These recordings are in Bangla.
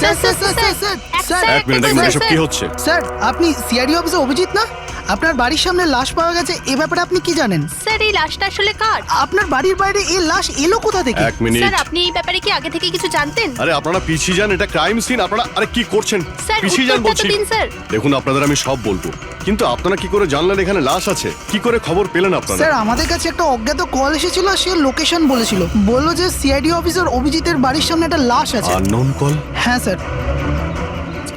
Sir sir sir sir sir sir এক মিনিট এক মিনিট, এসব কি হচ্ছে? স্যার আপনি সিআইডি অফিসে অভিজিৎ না? আপনার বাড়ির সামনে লাশ পাওয়া গেছে, এ ব্যাপারে আপনি কি জানেন? স্যার এই লাশটা আসলে কার? আপনার বাড়ির বাইরে এই লাশ এলো কোথা থেকে? এক মিনিট। স্যার আপনি এই ব্যাপারে কি আগে থেকে কিছু জানতেন? আরে আপনারা পিছিয়ে যান, এটা ক্রাইম সিন। আপনারা আরে কি করছেন? স্যার পিছিয়ে যান উত্তরটা তো বলছি। দিন স্যার। দেখুন আপনাদের আমি সব বলবো, কিন্তু আপনারা কি করে জানলেন এখানে লাশ আছে? কি করে খবর পেলেন আপনারা? স্যার আমাদের কাছে একটা অজ্ঞাত কল এসেছিল, সে লোকেশন বলেছিল, বললো যে সিআইডি অফিসার অভিজিতের বাড়ির সামনে একটা লাশ আছে। Unknown call? হ্যাঁ স্যার।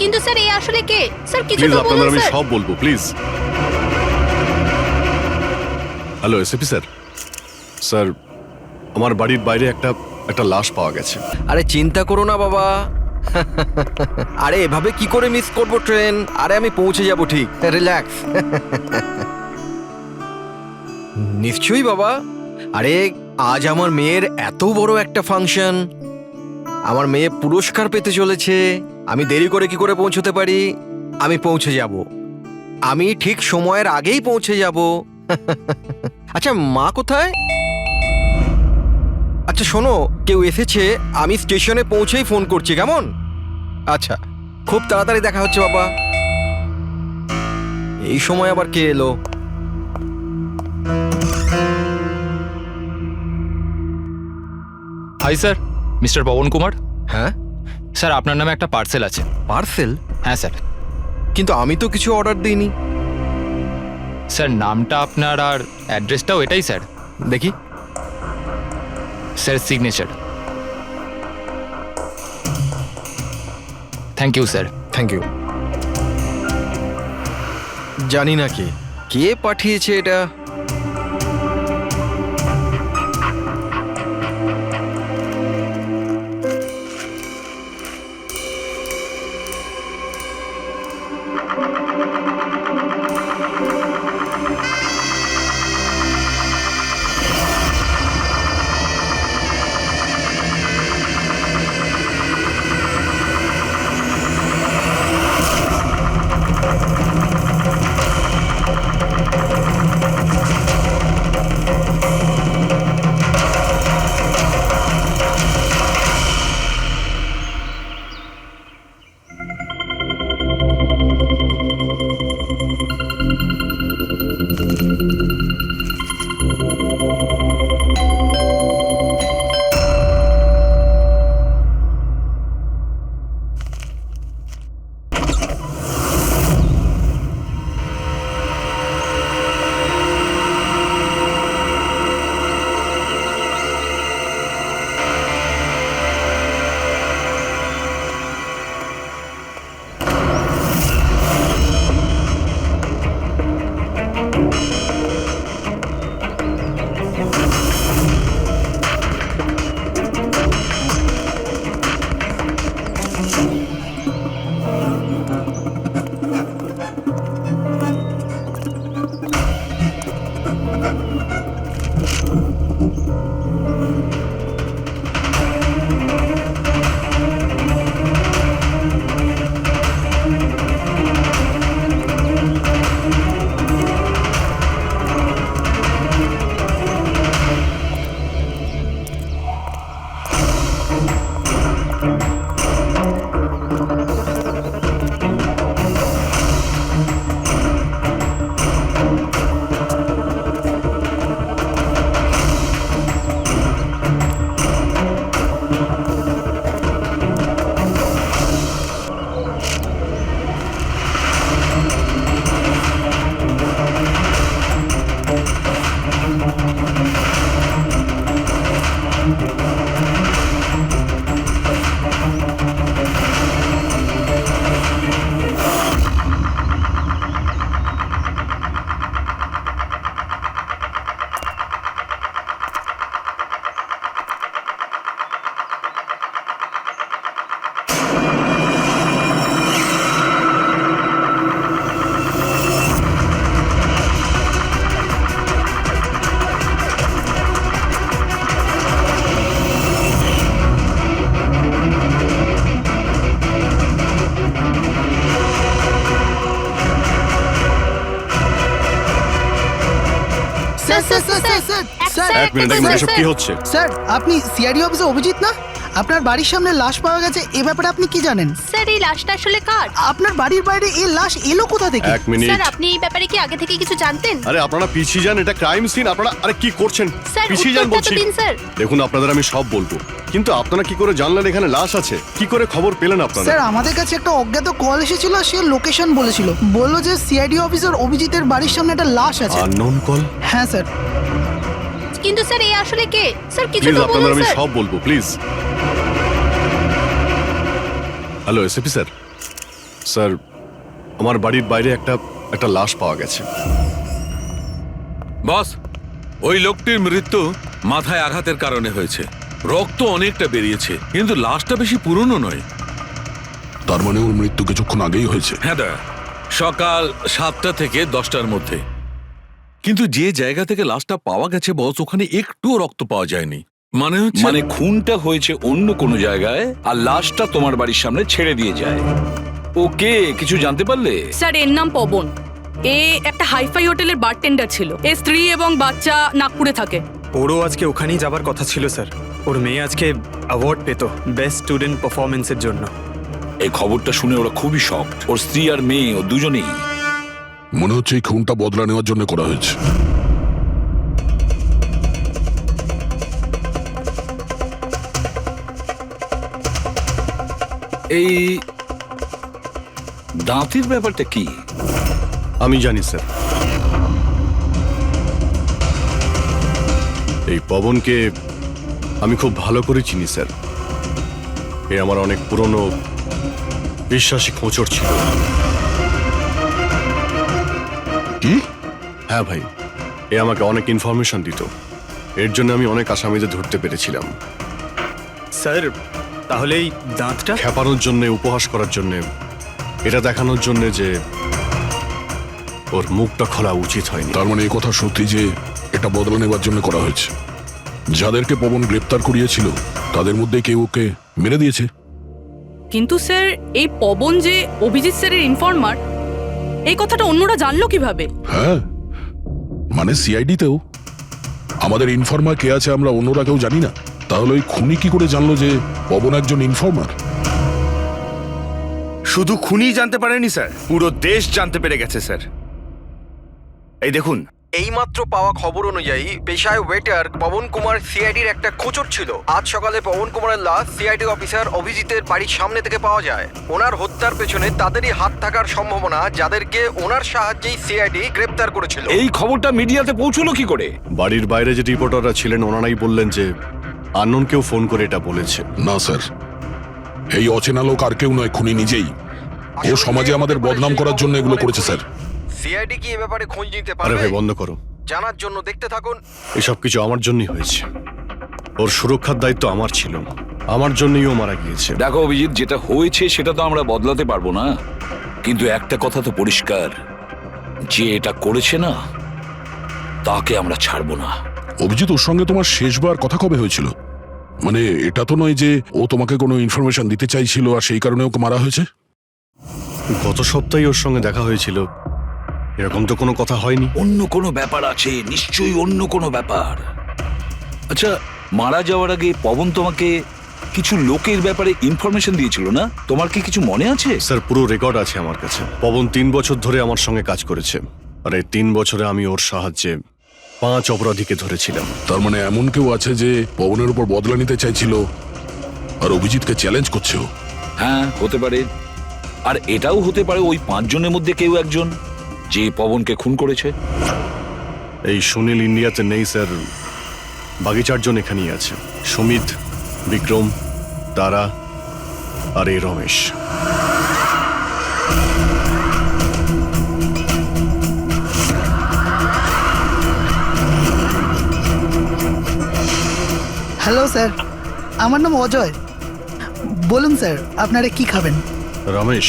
কিন্তু স্যার এই আসলে কে? স্যার কিছু প্লিজ তো আপনাদের বলুন আমি স্যার। সব বলবো, please. Hello SP sir. Sir আমার বাড়ির বাইরে একটা লাশ পাওয়া গেছে। আরে চিন্তা করো না বাবা। আরে এভাবে কি করে মিস করবো ট্রেন? আরে আমি পৌঁছে যাব ঠিক, রিল্যাক্স। নিশ্চয়ই বাবা। আরে আজ আমার মেয়ের এত বড় একটা ফাংশন, আমার মেয়ে পুরস্কার পেতে চলেছে। আমি দেরি করে কি করে পৌঁছতে পারি? আমি পৌঁছে যাব, আমি ঠিক সময়ের আগেই পৌঁছে যাব। আচ্ছা মা কোথায়? আচ্ছা শোনো, কেউ এসেছে, আমি স্টেশনে পৌঁছেই ফোন করছি, কেমন? আচ্ছা খুব তাড়াতাড়ি দেখা হচ্ছে বাবা। এই সময় আবার কে এলো? Hi sir, mister Pavan Kumar. হ্যাঁ স্যার আপনার নামে একটা পার্সেল আছে। পার্সেল? হ্যাঁ স্যার। কিন্তু আমি তো কিছু অর্ডার দিইনি। স্যার নামটা আপনার আর অ্যাড্রেসটাও এটাই স্যার। দেখি। Sir signature. Thank you sir. Thank you. জানি না কে কে পাঠিয়েছে এটা। Sir sir sir sir sir এক মিনিট এক মিনিট, এসব কি হচ্ছে? স্যার আপনি সিআইডি অফিসে অভিজিৎ না? আপনার বাড়ির সামনে লাশ পাওয়া গেছে, এ ব্যাপারে আপনি কি জানেন? স্যার এই লাশটা আসলে কার? আপনার বাড়ির বাইরে এই লাশ এলো কোথা থেকে? এক মিনিট। স্যার আপনি এই ব্যাপারে কি আগে থেকে কিছু জানতেন? আরে আপনারা পিছিয়ে যান, এটা ক্রাইম সিন। আপনারা আরে কি করছেন? স্যার পিছিয়ে যান উত্তরটা তো বলছি। দিন স্যার। দেখুন আপনাদের আমি সব বলবো, কিন্তু আপনারা কি করে জানলেন এখানে লাশ আছে? কি করে খবর পেলেন আপনারা? স্যার আমাদের কাছে একটা অজ্ঞাত কল এসেছিল, সে লোকেশন বলেছিল, বললো যে সিআইডি অফিসার অভিজিতের বাড়ির সামনে একটা লাশ আছে। Unknown call? হ্যাঁ স্যার। কিন্তু স্যার এই আসলে কে? স্যার কিছু প্লিজ তো আপনাদের বলুন আমি স্যার। সব বলবো, please. Hello SP sir. Sir আমার বাড়ির বাইরে একটা লাশ পাওয়া গেছে। বস, ওই লোকটির মৃত্যু মাথায় আঘাতের কারণে হয়েছে। রক্ত অনেকটা বেরিয়েছে, কিন্তু লাশটা বেশি পুরনো নয়। তার মানে ওর মৃত্যু কিছুক্ষণ আগেই হয়েছে। হ্যাঁ দা, সকাল 7টা থেকে 10টার মধ্যে। কিন্তু যে জায়গা থেকে লাশটা পাওয়া গেছে বস, ওখানে একটুও রক্ত পাওয়া যায়নি। মানে খুনটা হয়েছে অন্য কোনো জায়গায় আর লাশটা তোমার বাড়ির সামনে ছেড়ে দিয়ে যায়। ওকে কিছু জানতে পারলে? স্যার এর নাম পবন। এ একটা হাইফাই হোটেলের বারটেন্ডার ছিল। এর স্ত্রী এবং বাচ্চা নাগপুরে থাকে। ওরও আজকে ওখানেই যাবার কথা ছিল স্যার। ওর মেয়ে আজকে অ্যাওয়ার্ড পেত বেস্ট স্টুডেন্ট পারফরমেন্সের জন্য। এই খবরটা শুনে ওরা খুবই শকড। ওর স্ত্রী আর মেয়ে ও দুজনেই। মনে হচ্ছে এই খুনটা বদলা নেওয়ার জন্য করা হয়েছে। এই দাঁতের ব্যাপারটা কি? আমি জানি স্যার। এই পবনকে আমি খুব ভালো করে চিনি স্যার। এ আমার অনেক পুরনো বিশ্বাসী খোঁচর ছিল। কি? হ্যাঁ ভাই, এ আমাকে অনেক ইনফরমেশন দিত। এর জন্য আমি অনেক আসামিদের ধরতে পেরেছিলাম। স্যার তাহলে এই দাঁতটা? খেপানোর জন্য, উপহাস করার জন্য, এটা দেখানোর জন্য যে ওর মুখটা খোলা উচিত হয়নি। তার মানে এই কথা সত্যি যে এটা বদলা নেওয়ার জন্য করা হয়েছে। যাদেরকে পবন গ্রেপ্তার করিয়েছিল তাদের মধ্যে কেউ ওকে মেরে দিয়েছে। কিন্তু স্যার এই পবন যে অভিজিৎ স্যারের ইনফরমার, এই কথাটা অন্যরা জানলো কিভাবে? হ্যাঁ, মানে সিআইডিতেও আমাদের ইনফরমার কে আছে আমরা অন্যরা কেউ জানি না। তাহলে ওই খুনি কি করে জানলো যে পবন একজন ইনফরমার? শুধু খুনি জানতে পারেনি স্যার, পুরো দেশ জানতে পেরে গেছে স্যার। এই দেখুন, এইমাত্র পাওয়া খবর অনুযায়ী পেশায় ওয়েটার পবন কুমার সিআইডির একটা খোঁচর ছিল। আজ সকালে পবন কুমারের লাশ সিআইডি অফিসার অভিজিতের বাড়ির সামনে থেকে পাওয়া যায়। ওনার হত্যার পেছনে তাদেরই হাত থাকার সম্ভাবনা, যাদেরকে ওনার সাহায্যেই সিআইডি গ্রেপ্তার করেছিল। এই খবরটা মিডিয়াতে পৌঁছলো কি করে? বাড়ির বাইরে যে রিপোর্টাররা ছিলেন ওনারাই বললেন যে আননোন কেউ ফোন করে এটা বলেছে। না স্যার, এই অচেনা লোক আর কেউ নয়, খুনি নিজেই। ও সমাজে আমাদের বদনাম করার জন্য এগুলো করেছে স্যার। সিআইডি কি এ ব্যাপারে খোঁজ নিতে আরে পারবে? ভাই বন্ধ করো। জানার জন্য দেখতে থাকুন। এসব কিছু আমার জন্যই হয়েছে। ওর সুরক্ষার দায়িত্ব আমার ছিল, আমার জন্যই ও মারা গিয়েছে। দেখো অভিজিৎ, যেটা হয়েছে সেটা তো আমরা বদলাতে পারবো না, কিন্তু একটা কথা তো পরিষ্কার, যে এটা করেছে না তাকে আমরা ছাড়বো না। অভিজিৎ, ওর সঙ্গে তোমার শেষবার কথা কবে হয়েছিল? মানে এটা তো নয় যে ও তোমাকে কোনো ইনফরমেশন দিতে চাইছিল আর সেই কারণে ওকে মারা হয়েছে? গত সপ্তাহে ওর সঙ্গে দেখা হয়েছিল, এরকম তো কোনো কথা হয়নি। অন্য কোনো ব্যাপার আছে, নিশ্চয়ই অন্য কোনো ব্যাপার। আচ্ছা, মারা যাওয়ার আগে পবন তোমাকে কিছু লোকের ব্যাপারে ইনফরমেশন দিয়েছিল না? তোমার কি কিছু মনে আছে? স্যার পুরো রেকর্ড আছে আমার কাছে। পবন 3 বছর ধরে আমার সঙ্গে কাজ করেছে, আর এই 3 বছরে আমি ওর সাহায্যে 5 অপরাধীকে ধরেছিলাম। তার মানে এমন কেউ আছে যে পবনের উপর বদলা নিতে চাইছিল আর অভিজিৎকে চ্যালেঞ্জ করছে ও? হ্যাঁ, হতে পারে। আর এটাও হতে পারে ওই 5 জনের মধ্যে কেউ একজন যে পবনকে খুন করেছে। এই সুনীল ইন্ডিয়াতে নেই স্যার, বাকি 4 জন এখানেই আছে। সুমিত, বিক্রম, তারা আর এই রমেশ। হ্যালো স্যার, আমার নাম অজয়। বলুন স্যার, আপনারা কি খাবেন? রমেশ,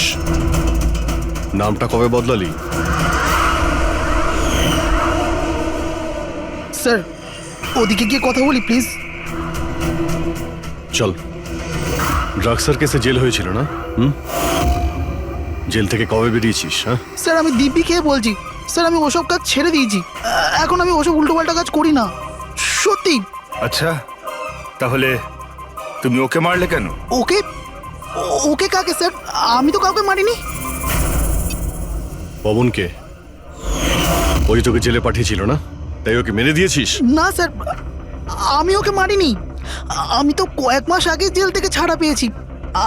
নামটা কবে বদলালি? স্যার ওদিকে গিয়ে কথা বলি প্লিজ। চল। ড্রাগসের কেসে জেল হয়েছিল না? জেল থেকে কবে বেরিয়েছিস? হ্যাঁ স্যার আমি দিব্যি খেয়ে বলছি স্যার, আমি ওসব কাজ ছেড়ে দিয়েছি। এখন আমি ওসব উল্টোপাল্টা কাজ করি না, সত্যি। আচ্ছা তাহলে তুমি ওকে মারলে কেন? ওকে ওকে কাকে স্যার? আমি তো কাউকে মারিনি। পবনকে ওই তোকে জেলে পাঠিয়েছিল না, তাই ওকে মেরে দিয়েছিস? না স্যার, আমি ওকে মারিনি। আমি তো কয়েক মাস আগে জেল থেকে ছাড়া পেয়েছি।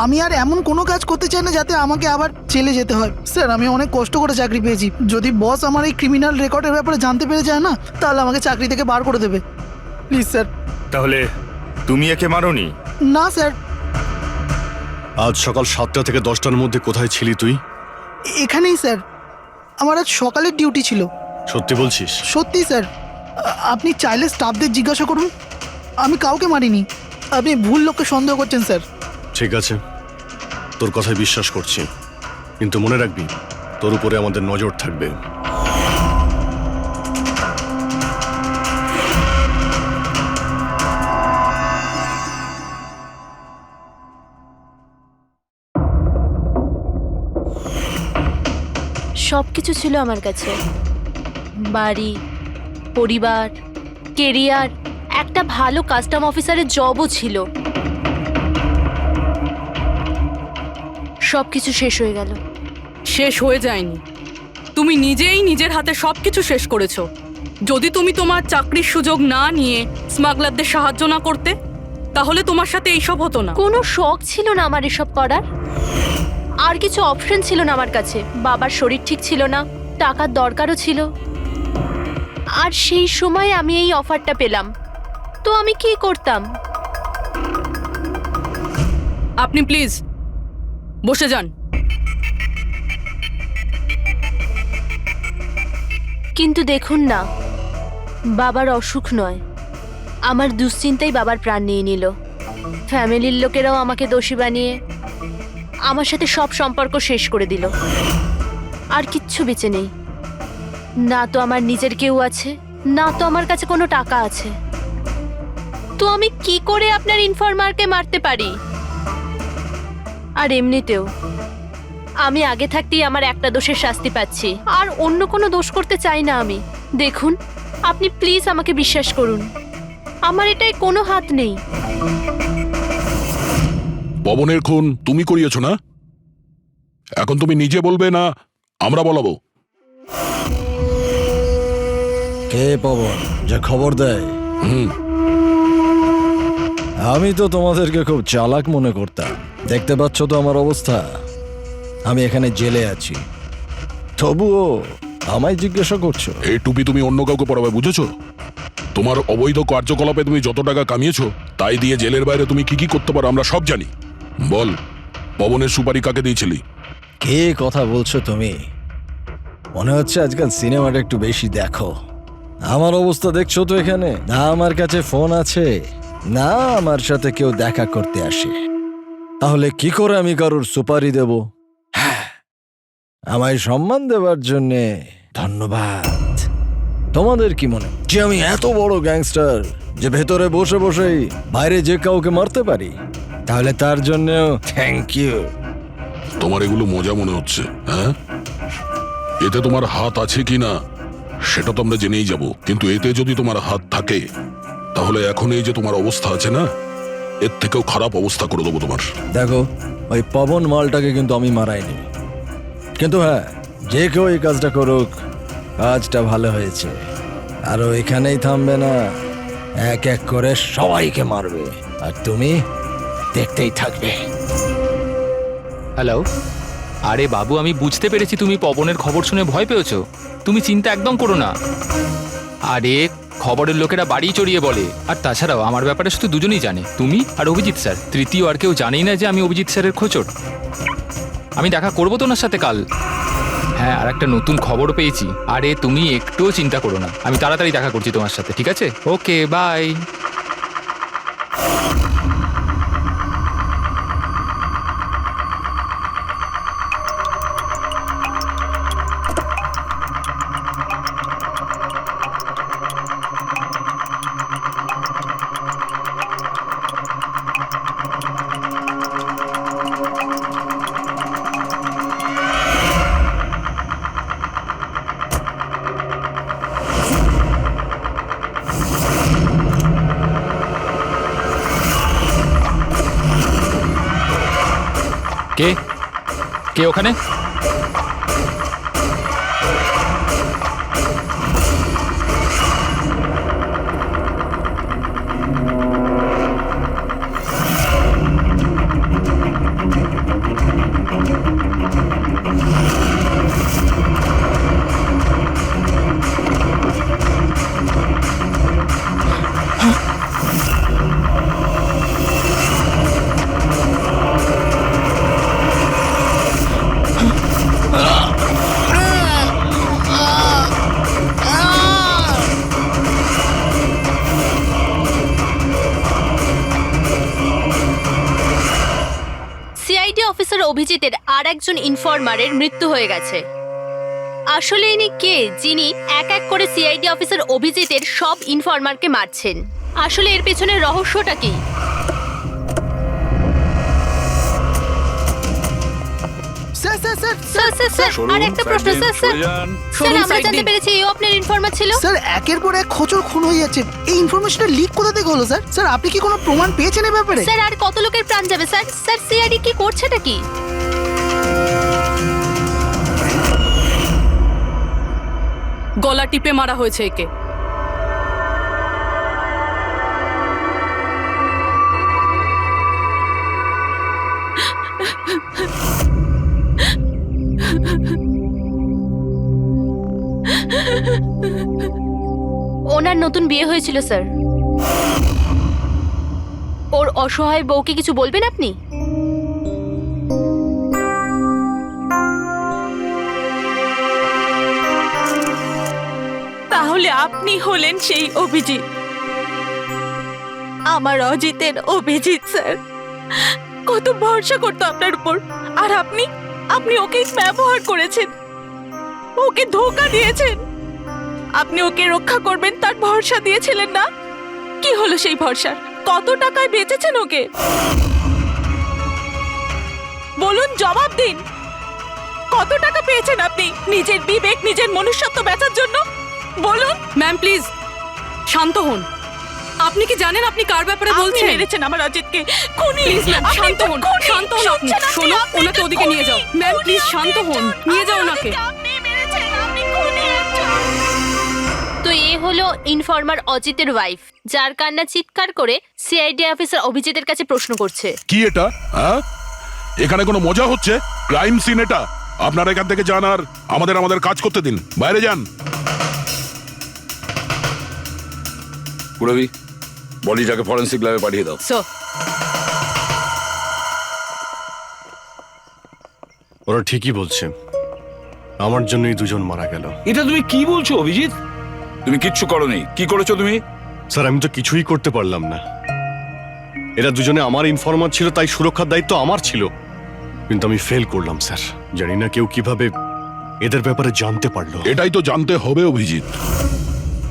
আমি আর এমন কোনো কাজ করতে চাই না যাতে আমাকে আবার জেলে যেতে হয়। স্যার, আমি অনেক কষ্ট করে চাকরি পেয়েছি। যদি বস আমার এই ক্রিমিনাল রেকর্ডের ব্যাপারে জানতে পেরে যায় না, তাহলে আমাকে চাকরি থেকে বার করে দেবে। Please sir. তাহলে তুমি একে মারোনি? না স্যার। আজ সকাল 7টা থেকে 10টার মধ্যে কোথায় ছিলি তুই? এখানেই স্যার। আমার আজ সকালের ডিউটি ছিল। সত্যি বলছিস? সত্যি স্যার। আপনি চাইলে স্টাফদের জিজ্ঞাসা করুন, আমি কাউকে মারিনি। আপনি ভুল লোককে সন্দেহ করছেন স্যার। ঠিক আছে, তোর কথায় বিশ্বাস করছি, কিন্তু মনে রাখবি তোর উপরে আমাদের নজর থাকবে। সব কিছু ছিল আমার কাছে, বাড়ি, পরিবার, কেরিয়ার, একটা ভালো কাস্টম অফিসারের জবও ছিল। সব কিছু শেষ হয়ে গেল। শেষ হয়ে যায়নি, তুমি নিজেই নিজের হাতে সবকিছু শেষ করেছো। যদি তুমি তোমার চাকরির সুযোগ না নিয়ে স্মাগলারদের সাহায্য না করতে, তাহলে তোমার সাথে এইসব হতো না। কোনো শখ ছিল না আমার এসব করার, আর কিছু অপশন ছিল না আমার কাছে। বাবার শরীর ঠিক ছিল না, টাকার দরকারও ছিল, আর সেই সময় আমি এই অফারটা পেলাম, তো আমি কি করতাম? আপনি প্লিজ বসে যান। কিন্তু দেখুন না, বাবার অসুখ নয়, আমার দুশ্চিন্তাই বাবার প্রাণ নিয়ে নিল। ফ্যামিলির লোকেরাও আমাকে দোষী বানিয়ে আমার সাথে সব সম্পর্ক শেষ করে দিল। আর কিচ্ছু বেঁচে নেই, না তো আমার নিজের কেউ আছে, না তো আমার কাছে কোনো টাকা আছে। তো আমি কি করে আপনার ইনফরমারকে মারতে পারি? আর এমনিতেও আমি আগে থাকতেই আমার একটা দোষের শাস্তি পাচ্ছি, আর অন্য কোনো দোষ করতে চাই না আমি। দেখুন, আপনি প্লিজ আমাকে বিশ্বাস করুন, আমার এটায় কোনো হাত নেই। পবনের খুন তুমি করিয়েছো না? এখন তুমি নিজে বলবে না আমরা বলাবো? কে পবন যে খবর দেয়? আমি তো তোমাদেরকে খুব চালাক মনে করতাম। দেখতে পাচ্ছ তো আমার অবস্থা, আমি এখানে জেলে আছি, তবুও আমায় জিজ্ঞাসা করছো? এই টুপি তুমি অন্য কাউকে পরাবে, বুঝেছো? তোমার অবৈধ কার্যকলাপে তুমি যত টাকা কামিয়েছো, তাই দিয়ে জেলের বাইরে তুমি কি কি করতে পারো আমরা সব জানি। বল, পবনের সুপারি কাকে দিয়েছিলি? কে কথা বলছো তুমি? মনে হচ্ছে আজকাল সিনেমাটা একটু বেশি দেখো। আমার অবস্থা দেখছো তো এখানে, না আমার কাছে ফোন আছে, না আমার সাথে কেউ দেখা করতে আসে। তাহলে কি করে আমি কারোর সুপারি দেব? আমায় সম্মান দেওয়ার জন্যে ধন্যবাদ। তোমাদের কি মনে যে আমি এত বড় গ্যাংস্টার যে ভেতরে বসে বসেই বাইরে যে কাউকে মারতে পারি? তাহলে তার জন্যও থ্যাংক ইউ। তোমার এগুলো মজা মনে হচ্ছে, হ্যাঁ? এতে তোমার হাত আছে কি না সেটা তো আমরা জেনেই যাব, কিন্তু এতে যদি তোমার হাত থাকে তাহলে এখন এই যে তোমার অবস্থা আছে না, এর থেকেও খারাপ অবস্থা করে দেবো তোমার। দেখো, ওই পবন মালটাকে কিন্তু আমি মারাইনি, কিন্তু হ্যাঁ, যে কেউ এই কাজটা করুক, কাজটা ভালো হয়েছে। আর ও এখানেই থামবে না, এক এক করে সবাইকে মারবে, আর তুমি দেখতেই থাকবে। হ্যালো, আরে বাবু, আমি বুঝতে পেরেছি তুমি পবনের খবর শুনে ভয় পেয়েছো। তুমি চিন্তা একদম করো না। আরে খবরের লোকেরা বাড়ি চড়িয়ে বলে, আর তাছাড়াও আমার ব্যাপারে শুধু দুজনেই জানে, তুমি আর অভিজিৎ স্যার। তৃতীয় আর কেউ জানেই না যে আমি অভিজিৎ স্যারের খোঁচর। আমি দেখা করবো তো ওনার সাথে কাল। হ্যাঁ, আর একটা নতুন খবরও পেয়েছি। আরে তুমি একটুও চিন্তা করো না, আমি তাড়াতাড়ি দেখা করছি তোমার সাথে, ঠিক আছে? ওকে, বাই। কে কে ওখানে? সিআইডি অফিসার অভিজিতের আর একজন ইনফরমারের মৃত্যু হয়ে গেছে। আসলে ইনি কে যিনি এক এক করে সিআইডি অফিসার অভিজিতের সব ইনফরমারকে মারছেন? আসলে এর পেছনের রহস্যটা কি? Sir sir sir sir sir sir আর একটা প্রশ্ন স্যার স্যার স্যার আমরা জানতে পেরেছি এই আপনার ইনফরমার ছিল। স্যার একের পর এক খোঁচর খুন হয়ে যাচ্ছে, এই ইনফরমেশনটা লিক কোথা থেকে হলো স্যার? স্যার আপনি কি কোনো প্রমাণ পেয়েছেন এই ব্যাপারে? স্যার আর কত লোকের প্রাণ যাবে স্যার? স্যার সিআইডি কি করছেটা কি? গলা টিপে মারা হয়েছে একে। ওনার নতুন বিয়ে হয়েছিল স্যার। ওর অসহায় বউকে কিছু বলবেন আপনি? তাহলে আপনি হলেন সেই অভিজিৎ, আমার অজিতের অভিজিৎ স্যার। কত ভরসা করতো আপনার উপর, আর আপনি আপনি ওকে ব্যবহার করেছেন, ওকে ধোঁকা দিয়েছেন। আপনি ওকে রক্ষা করবেন তার ভরসা দিয়েছিলেন না? কি হলো সেই ভরসা? কত টাকায় বেচেছেন ওকে? বলুন, জবাব দিন। কত টাকা পেয়েছেন আপনি নিজের বিবেক, নিজের মনুষ্যত্ব বেচার জন্য? বলুন। ম্যাম প্লিজ শান্ত হন। আপনি কি জানেন আপনি কার ব্যাপারে আপনি বলছেন? মেরেছেন আমার অজিতকে। খুনি। প্লিজ ম্যাম আপনি শান্ত একটা হন, খুনি। শান্ত হন আপনি। শুনছেন আপনি? শোনো, আপনি ওনাকে একটা ওদিকে নিয়ে যাও। খুনি। ম্যাম খুনি প্লিজ আপনি শান্ত হন, একজন। নিয়ে যাও আমার ওনাকে। অজিতকে আপনি মেরেছেন। আপনি খুনি একজন। তো এ হলো ইনফরমার অজিতের ওয়াইফ, যার কান্না চিৎকার করে সিআইডি অফিসার অভিজিতের কাছে প্রশ্ন করছে। কি এটা? হ্যাঁ, এখানে কোনো মজা হচ্ছে? ক্রাইম সিন এটা। আপনারা এখান থেকে যান আর আমাদের কাজ করতে দিন। বাইরে যান। পুরবি, বডিটাকে ফরেন্সিক ল্যাবে পাঠিয়ে দাও। স্যার ওরা ঠিকই বলছে, আমার জন্যই দুজন মারা গেল। এটা তুমি কি বলছো অভিজিৎ? তুমি কিচ্ছু করোনি। কি করেছো তুমি? স্যার আমি তো কিছুই করতে পারলাম না। এরা দুজনে আমার ইনফরমার ছিল, তাই সুরক্ষার দায়িত্ব আমার ছিল, কিন্তু আমি ফেল করলাম স্যার। জানি না কেউ কিভাবে এদের ব্যাপারে জানতে পারলো। এটাই তো জানতে হবে অভিজিৎ।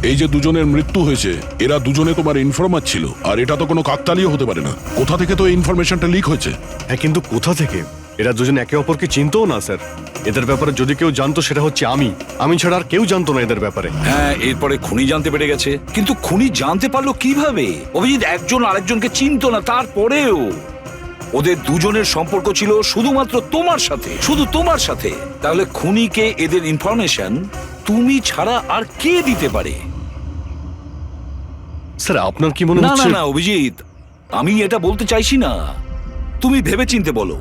এই যে দুজনের মৃত্যু হয়েছে, এরা দুজনে তোমার ইনফরমার ছিল, আর এটা তো কোনো কাকতালীয় হতে পারে না। কোথা থেকে তো ইনফরমেশনটা লিক হয়েছে? হ্যাঁ, কিন্তু কোথা থেকে? এরা দুজন একে অপরকে চিনতও না স্যার। এদের ব্যাপারে যদি কেউ জানতো সেটা হচ্ছে আমি ছাড়া আর কেউ জানতো না এদের ব্যাপারে। হ্যাঁ, এরপরে খুনি জানতে পেরে গেছে। কিন্তু খুনি জানতে পারলো কিভাবে? অভিজিৎ একজন আরেকজনকে চিনতো না, তারপরেও ওদের দুজনের সম্পর্ক ছিল শুধুমাত্র তোমার সাথে, শুধু তোমার সাথে। তাহলে খুনিকে এদের ইনফরমেশন তুমি ছাড়া আর কে দিতে পারে? স্যার আপনার কি মনে না না হচ্ছে? না অভিজিৎ, আমি এটা বলতে চাইছি না। তুমি ভেবেচিন্তে বলো,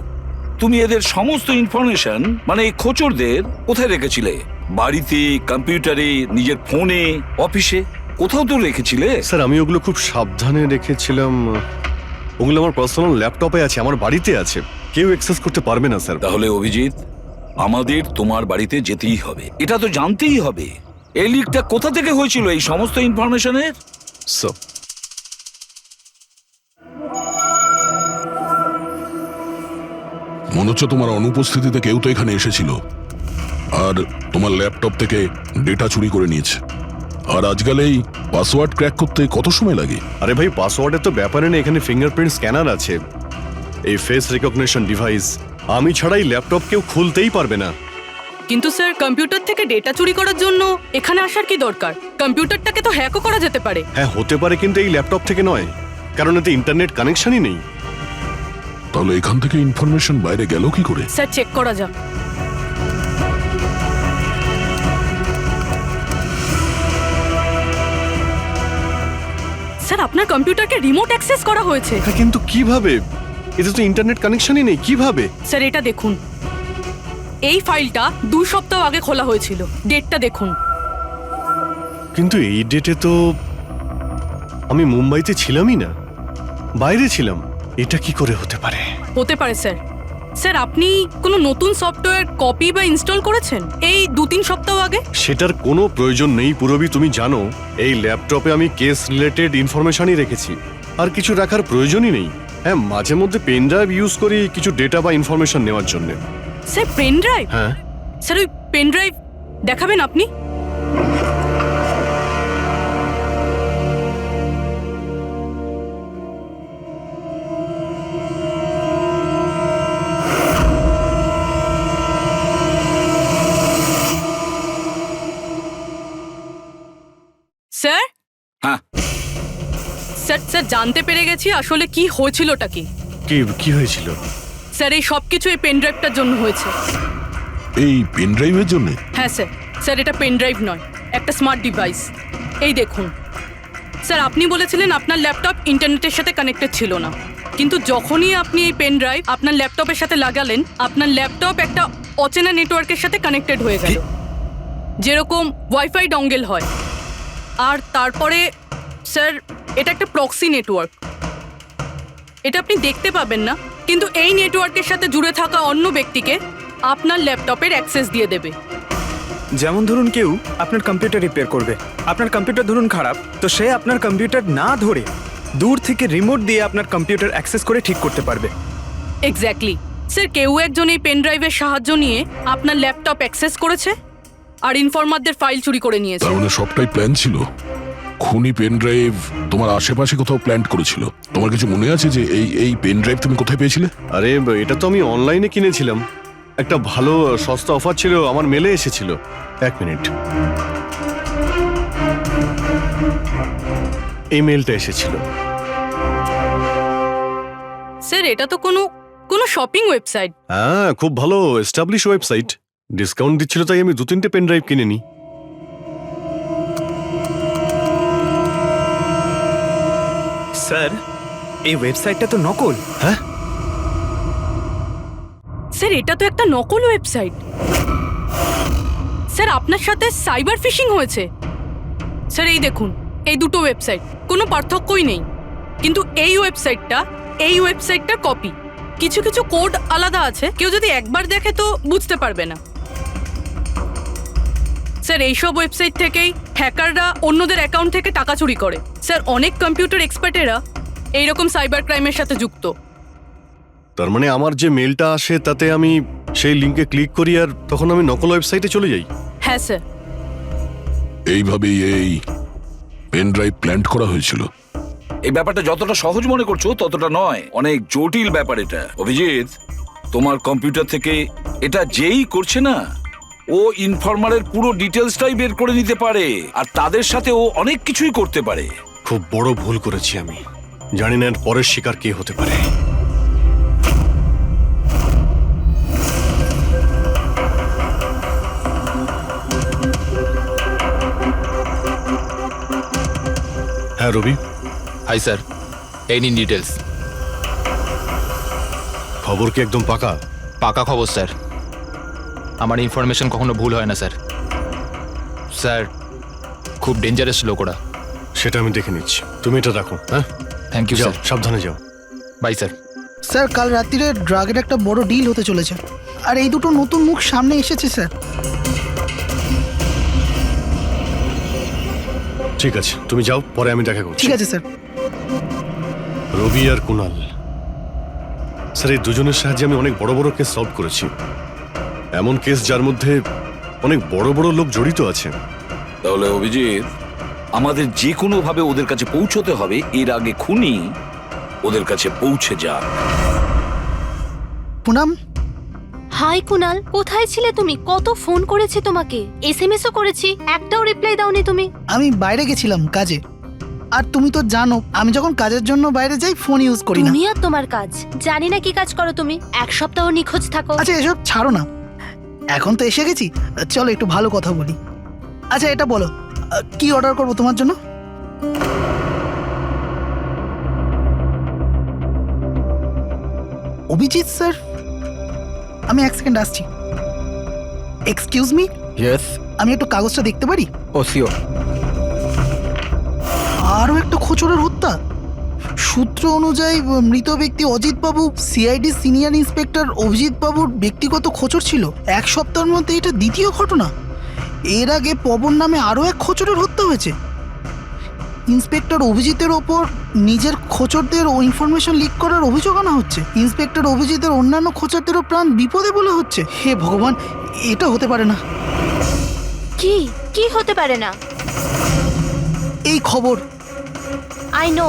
তুমি এদের সমস্ত ইনফরমেশন মানে এই খোঁচরদের কোথায় রেখেছিলে? বাড়িতে, কম্পিউটারে, নিজের ফোনে, অফিসে, কোথাও তো রেখেছিলে। স্যার আমি ওগুলো খুব সাবধানে রেখেছিলাম। ওগুলো আমার পার্সোনাল ল্যাপটপে আছে, আমার বাড়িতে আছে, কেউ অ্যাক্সেস করতে পারবে না স্যার। তাহলে অভিজিৎ, আমাদের তোমার বাড়িতে যেতেই হবে, এটা তো জানতেই হবে এই লিকটা কোথা থেকে হয়েছিল এই সমস্ত ইনফরমেশনের। স্যার মনে হচ্ছে তোমার অনুপস্থিতিতে কেউ তো এখানে এসেছিল আর তোমার ল্যাপটপ থেকে ডেটা চুরি করে নিয়েছে। আর আজকাল এই পাসওয়ার্ড ক্র্যাক করতে কত সময় লাগে? আরে ভাই, পাসওয়ার্ডের তো ব্যাপারে নেই, এখানে ফিঙ্গারপ্রিন্ট স্ক্যানার আছে, এই ফেস রিকগনিশন ডিভাইস। আমি ছাড়াই ল্যাপটপ কেউ খুলতেই পারবে না। কিন্তু স্যার কম্পিউটার থেকে ডেটা চুরি করার জন্য এখানে আসার কি দরকার? কম্পিউটারটাকে তো হ্যাকও করা যেতে পারে। হ্যাঁ হতে পারে, কিন্তু এই ল্যাপটপ থেকে নয়, কারণ এতে ইন্টারনেট কানেকশনই নেই। তাহলে এখান থেকে ইনফরমেশন বাইরে গেল কি করে? স্যার চেক করা যাক। স্যার আপনার কম্পিউটারকে রিমোট অ্যাক্সেস করা হয়েছে। হ্যাঁ, কিন্তু কিভাবে? এতে তো ইন্টারনেট কানেকশনই নেই, কিভাবে? স্যার এটা দেখুন, এই ফাইলটা 2 সপ্তাহ আগে খোলা হয়েছিল। ডেটটা দেখুন। কিন্তু এই ডেটে তো আমি মুম্বাইতে ছিলামই না, বাইরে ছিলাম। এটা কি করে হতে পারে? হতে পারে স্যার। স্যার আপনি কোনো নতুন সফটওয়্যার কপি বা ইনস্টল করেছেন এই 2-3 সপ্তাহ আগে? সেটার কোনো প্রয়োজন নেই পুরবি, তুমি জানো এই ল্যাপটপে আমি কেস রিলেটেড ইনফরমেশনই রেখেছি, আর কিছু রাখার প্রয়োজনই নেই। হ্যাঁ, মাঝে মধ্যে পেন ড্রাইভ ইউজ করি কিছু ডেটা বা ইনফরমেশন নেওয়ার জন্য। Sir pen drive? হ্যাঁ স্যার ওই পেন ড্রাইভ দেখাবেন আপনি? স্যার? হ্যাঁ। স্যার স্যার জানতে পেরে গেছি আসলে কি হয়েছিলটা কি। কি হয়েছিল? স্যার এই সবকিছু এই পেন ড্রাইভটার জন্য হয়েছে। এই পেন ড্রাইভের জন্য? হ্যাঁ স্যার। স্যার এটা পেন ড্রাইভ নয়, একটা স্মার্ট ডিভাইস। এই দেখুন স্যার, আপনি বলেছিলেন আপনার ল্যাপটপ ইন্টারনেটের সাথে কানেক্টেড ছিল না, কিন্তু যখনই আপনি এই পেন ড্রাইভ আপনার ল্যাপটপের সাথে লাগালেন, আপনার ল্যাপটপ একটা অচেনা নেটওয়ার্কের সাথে কানেক্টেড হয়ে গেল, যেরকম ওয়াইফাই ডঙ্গেল হয়। আর তারপরে স্যার এটা একটা প্রক্সি নেটওয়ার্ক। এটা আপনি দেখতে পাবেন না, কিন্তু এই নেটওয়ার্কের সাথে জুড়ে থাকা অন্য ব্যক্তিকে আপনার ল্যাপটপের অ্যাক্সেস দিয়ে দেবে। যেমন ধরুন কেউ আপনার কম্পিউটার রিপেয়ার করবে, আপনার কম্পিউটার ধরুন খারাপ, তো সে আপনার কম্পিউটার না ধরে দূর থেকে রিমোট দিয়ে আপনার কম্পিউটার অ্যাক্সেস করে ঠিক করতে পারবে। এক্স্যাক্টলি স্যার, কেউ একজন এই পেন ড্রাইভের সাহায্য নিয়ে আপনার ল্যাপটপ অ্যাক্সেস করেছে আর ইনফরমারদের ফাইল চুরি করে নিয়েছে। তার মানে সবটাই প্ল্যান ছিল। খুনি পেন ড্রাইভ তোমার আশেপাশে কোথাও প্ল্যান্ট করেছিল। তোমার কিছু মনে আছে যে এই পেন ড্রাইভ তুমি কোথায় পেয়েছিলে? আরে এটা তো আমি অনলাইনে কিনেছিলাম, একটা ভালো সস্তা অফার ছিল, আমার মেলে এসেছিল। 1 মিনিট, এই মেলটা এসেছিল। স্যার এটা তো কোনো শপিং ওয়েবসাইট। হ্যাঁ, খুব ভালো এস্টাবলিশ ওয়েবসাইট, ডিসকাউন্ট দিচ্ছিল তাই আমি 2-3টে পেন ড্রাইভ কিনে নিই। স্যার এই ওয়েবসাইটটা তো নকল। হ্যাঁ স্যার এটা তো একটা নকল ওয়েবসাইট। স্যার আপনার সাথে সাইবার ফিশিং হয়েছে। স্যার এই দেখুন, এই দুটো ওয়েবসাইট কোনো পার্থক্যই নেই, কিন্তু এই ওয়েবসাইটটার কপি। কিছু কিছু কোড আলাদা আছে, কেউ যদি একবার দেখে তো বুঝতে পারবে না। স্যার এইসব ওয়েবসাইট থেকেই হ্যাকাররা অন্যদের অ্যাকাউন্ট থেকে টাকা চুরি করে। স্যার অনেক কম্পিউটার এক্সপার্টেরা এইরকম সাইবার ক্রাইমের সাথে যুক্ত। তার মানে আমার যে মেলটা আসে তাতে আমি সেই লিঙ্কে ক্লিক করি আর তখন আমি নকল ওয়েবসাইটে চলে যাই। হ্যাঁ স্যার। এইভাবেই এই পেন ড্রাইভ প্ল্যান্ট করা হয়েছিল। এই ব্যাপারটা যতটা সহজ মনে করছো ততটা নয়, অনেক জটিল ব্যাপার এটা। অভিজিৎ, তোমার কম্পিউটার থেকে এটা যেই করছে না, ও ইনফরমারের পুরো ডিটেলসটাই বের করে নিতে পারে, আর তাদের সাথে ও অনেক কিছুই করতে পারে। খুব বড় ভুল করেছি আমি, জানি না এর পরের শিকার কে হতে পারে। হ্যাঁ রবি। হাই স্যার, এই নিন ডিটেলস। খবর কি একদম পাকা? পাকা খবর স্যার, আমার ইনফরমেশন কখনো ভুল হয় না স্যার। স্যার খুব ডেঞ্জারাস লোক ওরা। সেটা আমি দেখে নিচ্ছি, তুমি এটা রাখো। হ্যাঁ থ্যাংক ইউ যাও, স্যার। সাবধানে যাও। By sir. স্যার কাল রাত্রিরে ড্রাগের একটা বড় ডিল হতে চলেছে, আর এই দুটো নতুন মুখ সামনে এসেছে স্যার। ঠিক আছে, তুমি যাও, পরে আমি দেখা করছি। ঠিক আছে স্যার। রবি আর কুনাল, স্যার এই দুজনের সাহায্যে আমি অনেক বড় বড় কেস সলভ করেছি। এমন কেস যার মধ্যে অনেক বড় বড় লোক জড়িত আছে। তাহলে অভিজিৎ, আমাদের যে কোনো ভাবে ওদের কাছে পৌঁছতে হবে, এর আগে খুনি ওদের কাছে পৌঁছে যাক। পুনাম, হাই কুনাল, কোথায় ছিলে তুমি? কত ফোন করেছি তোমাকে, এসএমএসও করেছি, একটাও রিপ্লাই দাওনি তুমি। আমি বাইরে গেছিলাম কাজে। আর তুমি তো জানো আমি যখন কাজের জন্য বাইরে যাই ফোন ইউজ করি না। তুমি আর তোমার কাজ, জানি না কি কাজ করো তুমি, এক সপ্তাহ নিখোঁজ থাকো। আচ্ছা এসব ছাড়ো না, এখন তো এসে গেছি, চলো একটু ভালো কথা বলি। আচ্ছা এটা বলো, কি অর্ডার করবো তোমার জন্য? অভিজিৎ স্যার, আমি এক সেকেন্ড আসছি। Excuse me, yes. আমি একটু কাগজটা দেখতে পারি? ও শিওর। আরও একটা খোঁচরের হত্যা। সূত্র অনুযায়ী মৃত ব্যক্তি অজিত বাবু সিআইডি সিনিয়র ইন্সপেক্টর অভিজিৎ বাবুর ব্যক্তিগত খোঁচর ছিল। এক সপ্তাহের মধ্যে এটা দ্বিতীয় ঘটনা। এর আগে পবন নামে আরও এক খোঁচরের হত্যা হয়েছে। ইন্সপেক্টর অভিজিতের ওপর নিজের খোঁচরদের ও ইনফরমেশন লিক করার অভিযোগ আনা হচ্ছে। ইন্সপেক্টর অভিজিতের অন্যান্য খোঁচরদেরও প্রাণ বিপদে বলে হচ্ছে। হে ভগবান, এটা হতে পারে না। কি কি হতে পারে না? এই খবর আই নো,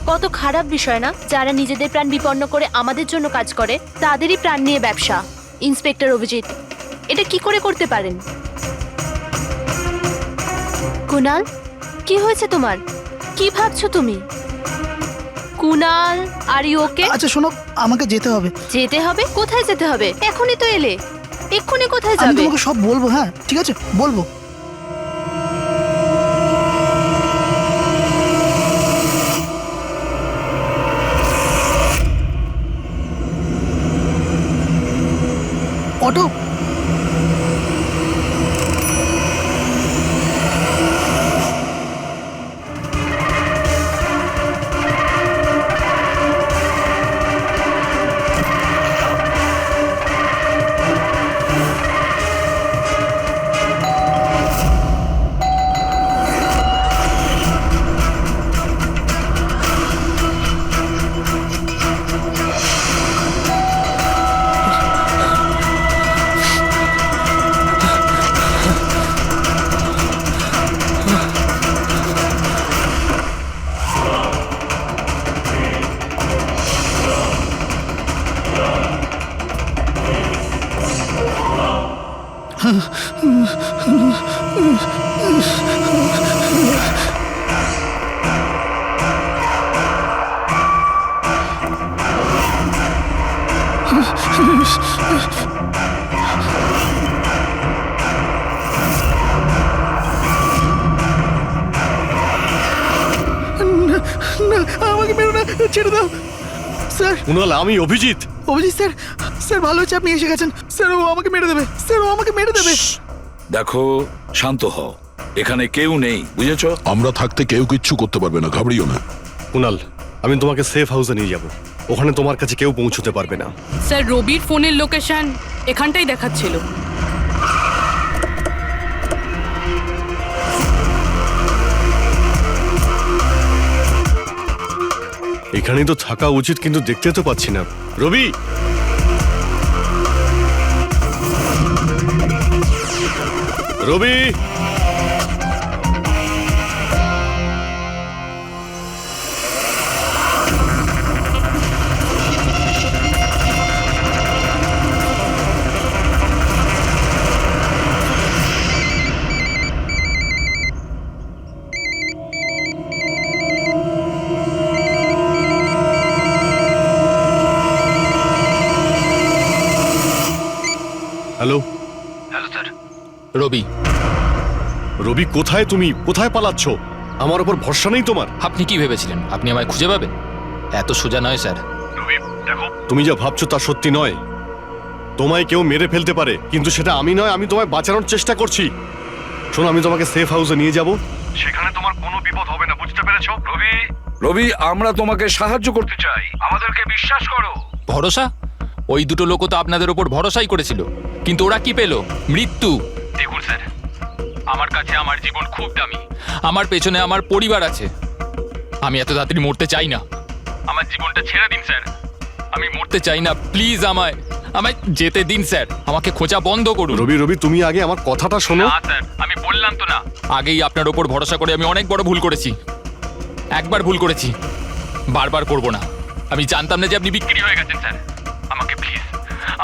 কত খারাপ বিষয় না? যারা নিজেদের প্রাণ বিপন্ন করে আমাদের জন্য কাজ করে তাদেরই প্রাণ নিয়ে ব্যবসা। ইন্সপেক্টর অভিজিৎ এটা কি করে করতে পারেন? কুনাল, কি হয়েছে তোমার? কি ভাবছো তুমি? Kunal, are you okay? আচ্ছা শোনো, আমাকে যেতে হবে। যেতে হবে? কোথায় যেতে হবে? এখনই তো এলে, এক্ষুনি কোথায় আমি যাবে? তোমাকে সব বলবো। হ্যাঁ ঠিক আছে, বলবো। অটো, না আমাকে মেরো না, ছেড়ে দাও স্যার। কুনাল, আমি অভিজিৎ। অভিজিৎ স্যার, স্যার ভালো হচ্ছে আপনি এসে গেছেন। স্যার ও আমাকে মেরে দেবে, স্যার ও আমাকে মেরে দেবে। দেখো, শান্ত হও, এখানে কেউ নেই, বুঝেছো? আমরা থাকতে কেউ কিচ্ছু করতে পারবে না, ঘাবড়িও না। কুনাল, আমি তোমাকে সেফ হাউসে নিয়ে যাব। ওখানে তোমার কাছে কেউ পৌঁছতে পারবে না। স্যার, রবির ফোনের লোকেশন এখানটাই দেখাচ্ছিল। এখানেই তো থাকা উচিত, কিন্তু দেখতে তো পাচ্ছি না। রবি, রবি, হ্যালো। রবি, রবি কোথায়? তুমি কোথায় পালাচ্ছ? আমার উপর ভরসা নেই তোমার? আপনি কি ভেবেছিলেন আপনি আমায় খুঁজে পাবেন? এত সোজা নয় স্যার। তুমি যা ভাবছো তা সত্যি নয়। তোমায় কেউ মেরে ফেলতে পারে, কিন্তু সেটা আমি নয়। আমি তোমায় বাঁচানোর চেষ্টা করছি। শোনো, আমি তোমাকে সেফ হাউসে নিয়ে যাব। সেখানে তোমার কোনো বিপদ হবে না, বুঝতে পেরেছো? রবি, রবি, আমরা তোমাকে সাহায্য করতে চাই, আমাদেরকে বিশ্বাস করো। ভরসা? ওই দুটো লোকও তো আপনাদের ওপর ভরসাই করেছিল, কিন্তু ওরা কি পেল? মৃত্যু। দেখুন স্যার, আমার কাছে আমার জীবন খুব দামি। আমার পেছনে আমার পরিবার আছে। আমি এত তাড়াতাড়ি মরতে চাই না। আমার জীবনটা ছেড়ে দিন স্যার, আমি মরতে চাই না। প্লিজ আমায় যেতে দিন স্যার। আমাকে খোঁজা বন্ধ করুন। রবি, রবি, তুমি আগে আমার কথাটা শোনো। না স্যার, আমি বললাম তো না, আগেই আপনার ওপর ভরসা করে আমি অনেক বড় ভুল করেছি। একবার ভুল করেছি, বারবার করব না। আমি জানতাম না যে আপনি বিক্রি হয়ে গেছেন স্যার।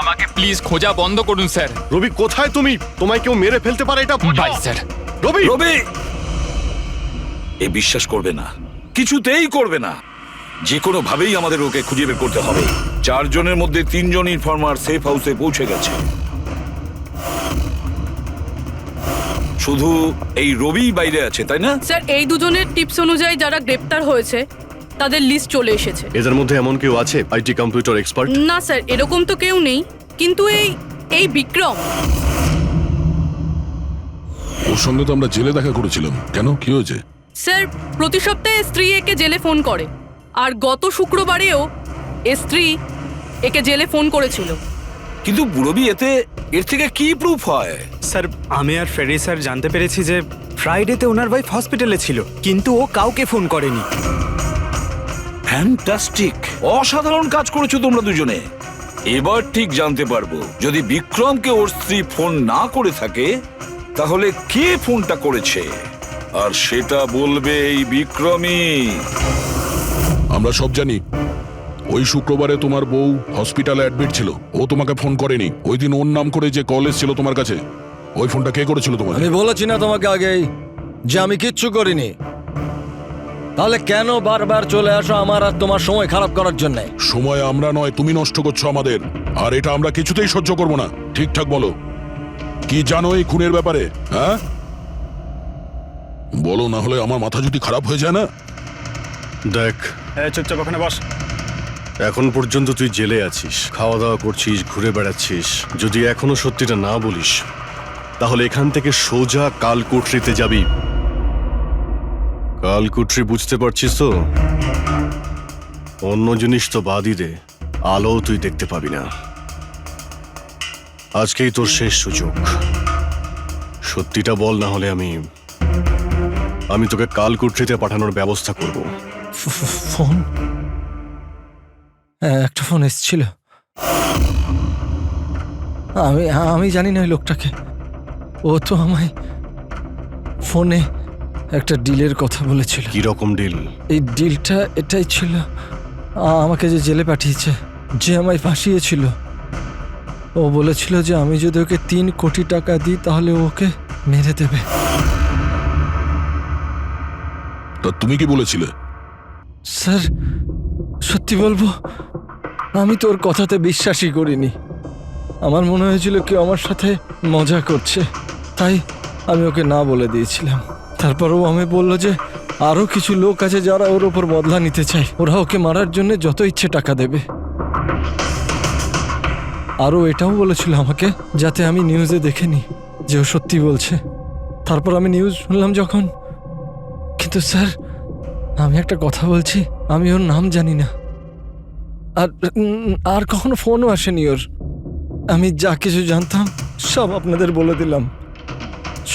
আমাকে প্লিজ খোঁজা বন্ধ করুন স্যার। রবি, কোথায় তুমি? তোমায় কেউ মেরে ফেলতে পারে, এটা বুঝো। By sir. রবি, রবি, এ বিশ্বাস করবে না, কিছুতেই করবে না। যে কোনো ভাবেই আমাদের ওকে খুঁজে বের করতে হবে। 4 জনের মধ্যে 3 জন ইনফর্মার সেফ হাউসে পৌঁছে গেছে। শুধু এই রবি বাইরে আছে, তাই না? স্যার, এই দুজনের টিপস অনুযায়ী যারা গ্রেপ্তার হয়েছে তাদের লিস্ট চলে এসেছে। এদের মধ্যে এমন কেউ আছে আইটি কম্পিউটার এক্সপার্ট? না স্যার, এরকম তো কেউ নেই, কিন্তু এই বিক্রম। ওর সঙ্গে তো আমরা জেলে দেখা করেছিলাম, কেন কি হয়েছে? স্যার, প্রতি সপ্তাহে স্ত্রী একে জেলে ফোন করে, আর গত শুক্রবারেও স্ত্রী একে জেলে ফোন করেছিল। কিন্তু রবি এর থেকে কি প্রুফ হয়? স্যার, আমি আর ফেরি স্যার জানতে পেরেছি যে ফ্রাইডেতে ওনার ওয়াইফ হসপিটালে ছিল, কিন্তু ও কাউকে ফোন করেনি। ফ্যান্টাস্টিক, অসাধারণ কাজ করেছো তোমরা দুজনে। এবার ঠিক জানতে পারবো যদি বিক্রমকে ওর স্ত্রী ফোন না করে থাকে তাহলে কে ফোনটা করেছে, আর সেটা বলবে এই বিক্রমই। আমরা সব জানি ওই শুক্রবারে তোমার বউ হসপিটালে অ্যাডমিট ছিল, ও তোমাকে ফোন করেনি। ওই দিন ওর নাম করে যে কল এসেছিল তোমার কাছে, ওই ফোনটা কে করেছিল তোমাকে? আমি বলেছি না তোমাকে আগেই যে আমি কিচ্ছু করিনি? তাহলে কেন বারবার চলে আসো আমার আর তোমার সময় খারাপ করার জন্য? সময় আমরা নয়, তুমি নষ্ট করছো আমাদের, আর এটা আমরা কিছুতেই সহ্য করবো না। ঠিকঠাক বলো, কি জানো এই খুনের ব্যাপারে? হ্যাঁ বলো, না হলে আমার মাথা যদি খারাপ হয়ে যায় না। দেখ, চুপচাপ ওখানে বস। এখন পর্যন্ত তুই জেলে আছিস, খাওয়া দাওয়া করছিস, ঘুরে বেড়াচ্ছিস। যদি এখনো সত্যিটা না বলিস তাহলে এখান থেকে সোজা কালকুটরিতে যাবি। কালকুটরি বুঝতে পারছিস তো? অন্য জিনিস তো বাদই দে, আলো তুই দেখতে পাবি না। আজকেই তোর শেষ সুযোগ। সত্যিটা বল, না হলে আমি তোকে কালকুটরিতে পাঠানোর ব্যবস্থা করব। ফোন, একটা ফোন এসেছিল। আমি জানি না ওই লোকটাকে। ও তো আমায় ফোনে একটা ডিলের কথা বলেছিল। কি রকম ডিল? এই ডিলটা এটাই ছিল, আমাকে যে জেলে পাঠিয়েছে, যে আমায় ফাঁসিয়েছিল, ও বলেছিল যে আমি যদি ওকে 3 কোটি টাকা দিই তাহলে ওকে মেরে দেবে। তা তুমি কি বলেছিলে? স্যার, সত্যি বলবো, আমি তোর কথাতে বিশ্বাসই করিনি। আমার মনে হয়েছিল কেউ আমার সাথে মজা করছে, তাই আমি ওকে না বলে দিয়েছিলাম। তারপরও আমি বললো যে আরও কিছু লোক আছে যারা ওর ওপর বদলা নিতে চায়, ওরা ওকে মারার জন্য যত ইচ্ছে টাকা দেবে। আরও এটাও বলেছিল আমাকে যাতে আমি নিউজে দেখেনি যে ও সত্যি বলছে। তারপর আমি নিউজ শুনলাম যখন। কিন্তু স্যার, আমি একটা কথা বলছি, আমি ওর নাম জানি না, আর কখনো ফোনও আসেনি ওর। আমি যা কিছু জানতাম সব আপনাদের বলে দিলাম।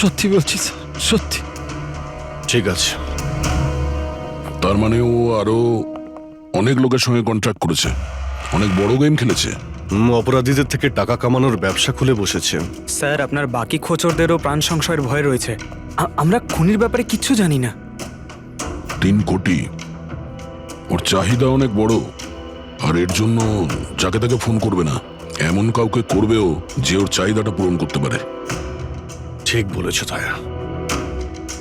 সত্যি বলছি স্যার, সত্যি। ঠিক আছে। তার মানে ও আরো অনেক লোকের সঙ্গে কন্ট্রাক্ট করেছে, অনেক বড় গেম খেলেছে। অপরাধীদের থেকে টাকা কামানোর ব্যবসা খুলে বসেছে। স্যার, আপনার বাকি খোঁচরদেরও প্রাণ সংশয়ের ভয় রয়েছে। আমরা খুনির ব্যাপারে কিচ্ছু জানি না। 3 কোটি, ওর চাহিদা অনেক বড়, আর এর জন্য যাকে তাকে ফোন করবে না, এমন কাউকে করবেও যে ওর চাহিদাটা পূরণ করতে পারে। ঠিক বলেছ তায়া।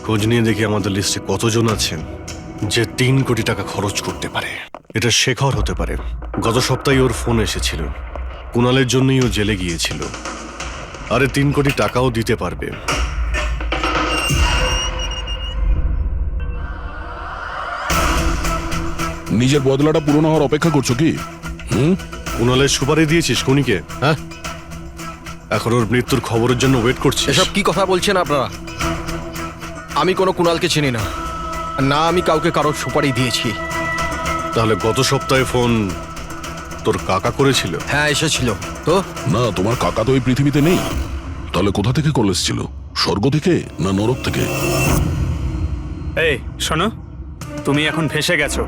খোঁজ নিয়ে দেখি আমাদের লিস্টে কতজন আছেন যে 3 কোটি টাকা খরচ করতে পারে। এটা শেখর হতে পারে। গত সপ্তাহে ওর ফোন এসেছিল, কুণালের জন্যই ও জেলে গিয়েছিল। আরে 3 কোটি টাকাও দিতে পারবে। নিজের বদলাটা পূরণ হওয়ার অপেক্ষা করছো কি? কুণালের সুপারি দিয়েছিস খুনিকে? হ্যাঁ, এখন ওর মৃত্যুর খবরের জন্য ওয়েট করছিস? এসব কি কথা বলছেন আপনারা? আমি কোনো কুণালকে চিনি না, না আমি কাউকে কারোর সুপারি দিয়েছি। তাহলে গত সপ্তাহে ফোন তোর কাকা করেছিল? হ্যাঁ, এসেছিল তো। না, তোমার কাকা তো এই পৃথিবীতে নেই। তাহলে কোথা থেকে কল এসেছিল? স্বর্গ থেকে না নরক থেকে? এই শোনো, তুমি এখন ফেঁসে গেছো।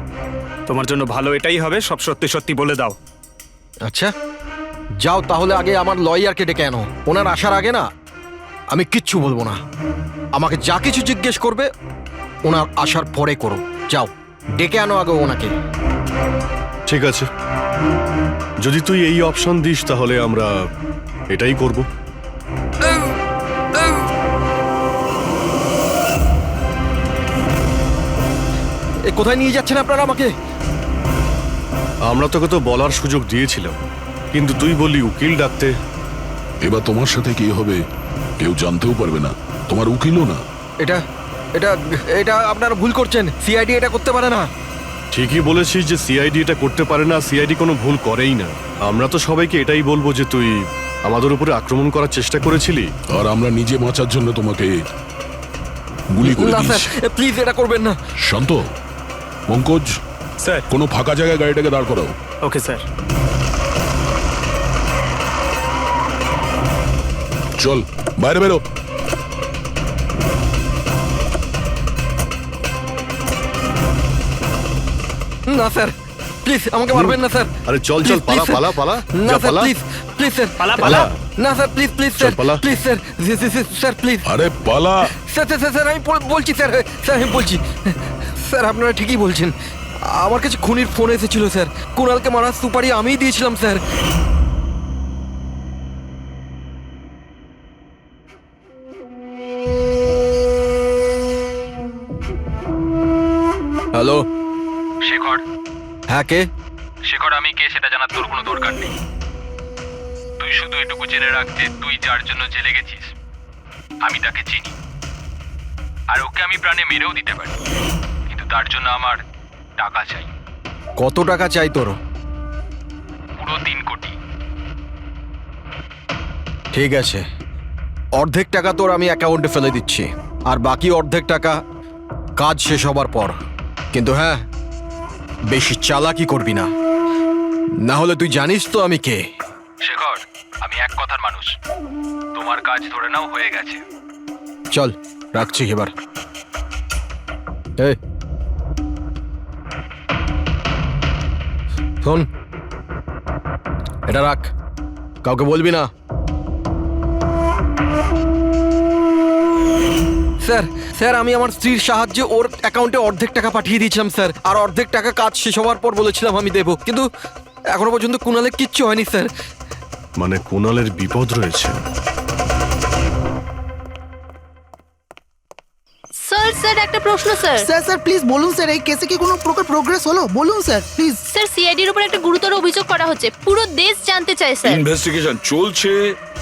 তোমার জন্য ভালো এটাই হবে সব সত্যি সত্যি বলে দাও। আচ্ছা যাও, তাহলে আগে আমার লয়ারকে ডেকে আনো। ওনার আসার আগে না আমি কিচ্ছু বলবো না। আমাকে যা কিছু জিজ্ঞেস করবে ওনার আসার পরে করো। যাও, ডেকে আনো আগে ওনাকে। ঠিক আছে, যদি তুই এই অপশন দিস তাহলে আমরা এটাই করব। এ কোথায় নিয়ে যাচ্ছেন আপনারা আমাকে? আমরা তোকে তো বলার সুযোগ দিয়েছিলাম, কিন্তু তুই বললি উকিল ডাকতে। এবার তোমার সাথে কি হবে কেউ জানতেও পারবে না, তোমার উকিলও না। এটা এটা এটা আপনারা ভুল করছেন। সিআইডি এটা করতে পারে না। ঠিকই বলেছিস যে সিআইডি এটা করতে পারে না, সিআইডি কোনো ভুল করেই না। আমরা তো সবাইকে এটাই বলবো যে তুই আমাদের উপরে আক্রমণ করার চেষ্টা করেছিলি। আর আমরা নিজে বাঁচার জন্য তোমাকে গুলি করে না স্যার, দিয়েছি। প্লিজ এটা করবেন না। শান্ত, পঙ্কজ, স্যার। কোনো ফাঁকা জায়গায় গাড়িটাকে দাঁড় করাও। Okay sir. চল বাইরে বেরো। না স্যার, প্লিজ আমাকে মারবেন না স্যার। আরে চল চল, Please, পালা please, পালা পালা, না যা স্যার, পালা। প্লিজ প্লিজ স্যার, পালা, পালা। না স্যার, প্লিজ প্লিজ চল, স্যার, পালা। Please sir, sir please. আরে পালা। স্যার স্যার স্যার, স্যার আমি বলছি স্যার, স্যার আমি বলছি স্যার, আপনারা ঠিকই বলছেন। আমার কাছে খুনির ফোন এসেছিল স্যার। কুণালকে মারার সুপারি আমিই দিয়েছিলাম স্যার। হ্যালো শেখর, হ্যাঁ কে? শেখর আমি কে সেটা জানার তোর কোনো দরকার নেই। তুই শুধু এটুকু জেনে রাখ যে তুই যার জন্য জেলে গেছিস আমি তাকে চিনি, আর ওকে আমি প্রাণে মেরেও দিতে পারি, কিন্তু তার জন্য আমার টাকা চাই। কত টাকা চাই তোর? পুরো 3 কোটি। ঠিক আছে, অর্ধেক টাকা তোর আমি অ্যাকাউন্টে ফেলে দিচ্ছি, আর বাকি অর্ধেক টাকা কাজ শেষ হবার পর। কিন্তু হ্যাঁ, বেশি চালাকি করবি না, না হলে তুই জানিস তো আমি কে। শেখর, আমি এক কথার মানুষ, তোমার কাজ ধরে নাও হয়ে গেছে। চল রাখছি এবার। এই শোন, এটা রাখ, কাউকে বলবি না। স্যার স্যার, আমি আমার স্ত্রীর সাহায্যে ওর অ্যাকাউন্টে অর্ধেক টাকা পাঠিয়ে দিয়েছিলাম স্যার, আর অর্ধেক টাকা কাজ শেষ হওয়ার পর বলেছিলাম আমি দেবো, কিন্তু এখনো পর্যন্ত কুণালের কিচ্ছু হয়নি স্যার। মানে কুণালের বিপদ রয়েছে। স্যার স্যার একটা প্রশ্ন স্যার। স্যার স্যার প্লিজ বলুন স্যার, এই কেসে কি কোনো প্রকার প্রোগ্রেস হলো? বলুন স্যার প্লিজ। স্যার সিআইডির উপর একটা গুরুতর অভিযোগ করা হচ্ছে, পুরো দেশ জানতে চায় স্যার। ইনভেস্টিগেশন চলছে,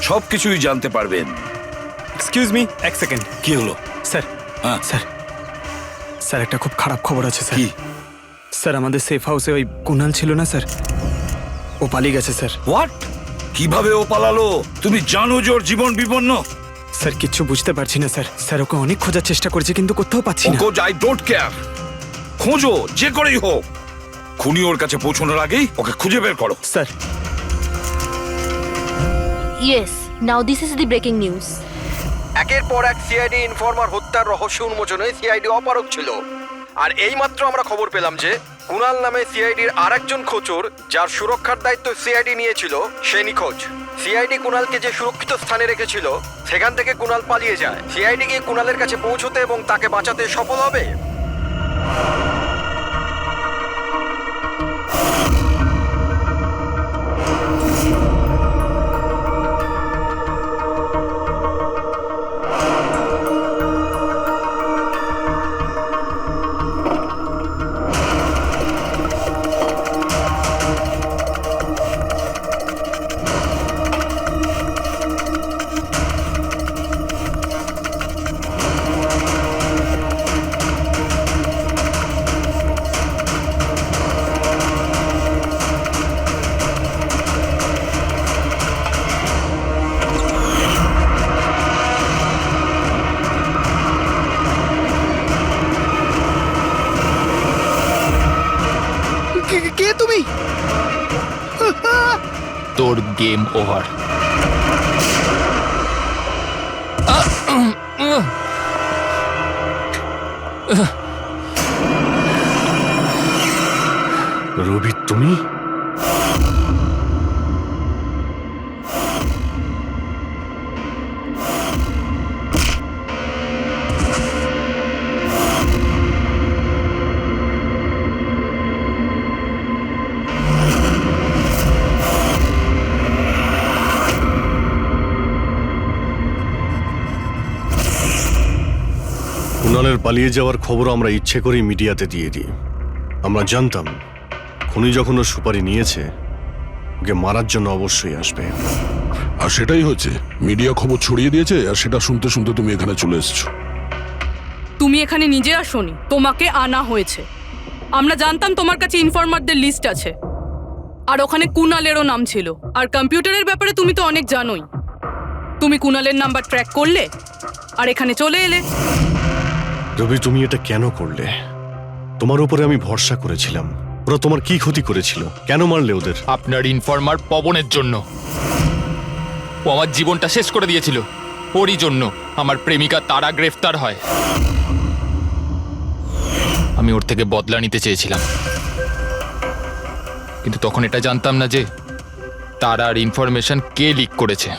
সবকিছুই জানতে পারবেন। এক্সকিউজ মি, এক সেকেন্ড। কি হলো? স্যার, হ্যাঁ। স্যার, স্যার একটা খুব খারাপ খবর আছে স্যার। কি? স্যার আমাদের সেফ হাউসে ওই কুণাল ছিল না স্যার, ও পালিয়ে গেছে স্যার। হোয়াট? কিভাবে ও পালালো? তুমি জানো যে ওর জীবন বিপন্ন। স্যার কিচ্ছু বুঝতে পারছি না স্যার। স্যার ওকে অনেক খোঁজার চেষ্টা করেছি কিন্তু কোথাও পাচ্ছি না। খোঁজ, আই ডোন্ট কেয়ার। খোঁজো যে করেই হোক, খুনি ওর কাছে পৌঁছানোর আগেই ওকে খুঁজে বের করো। Sir yes, now this is the breaking news. একের পর এক সিআইডি ইনফরমার হত্যার রহস্য উন্মোচনে সিআইডি অপারগ ছিল, আর এইমাত্র আমরা খবর পেলাম যে কুণাল নামে সিআইডির আরেকজন খোঁচর, যার সুরক্ষার দায়িত্ব সিআইডি নিয়েছিল, সে নিখোঁজ। সিআইডি কুণালকে যে সুরক্ষিত স্থানে রেখেছিল সেখান থেকে কুণাল পালিয়ে যায়। সিআইডি গিয়ে কুণালের কাছে পৌঁছতে এবং তাকে বাঁচাতে সফল হবে। কে তুমি? তোর গেম ওভার। রবি তুমি? কুণালের পালিয়ে যাওয়ার খবর আমরা ইচ্ছে করেই মিডিয়াতে দিয়ে দিই। আমরা জানতাম খুনি যখন ওর সুপারি নিয়েছে, ওকে মারার জন্য অবশ্যই আসবে। আর সেটাই হচ্ছে, মিডিয়া খবর ছড়িয়ে দিয়েছে, আর সেটা শুনতে শুনতে তুমি এখানে চলে এসেছো। তুমি এখানে নিজে আসোনি, তোমাকে আনা হয়েছে। আমরা জানতাম তোমার কাছে ইনফরমারদের লিস্ট আছে, আর ওখানে কুণালেরও নাম ছিল। আর কম্পিউটারের ব্যাপারে তুমি তো অনেক জানোই। তুমি কুণালের নাম্বার ট্র্যাক করলে আর এখানে চলে এলে। রবি, তুমি এটা কেন করলে? তোমার উপরে আমি ভরসা করেছিলাম। ওরা তোমার কি ক্ষতি করেছিল? কেন মারলে ওদের? আপনার ইনফরমার পবনের জন্য। ও আমার জীবনটা শেষ করে দিয়েছিল। ওরই জন্য আমার প্রেমিকা তারা গ্রেফতার হয়। আমি ওর থেকে বদলা নিতে চেয়েছিলাম, কিন্তু তখন এটা জানতাম না যে তারার ইনফরমেশন কে লিক করেছে।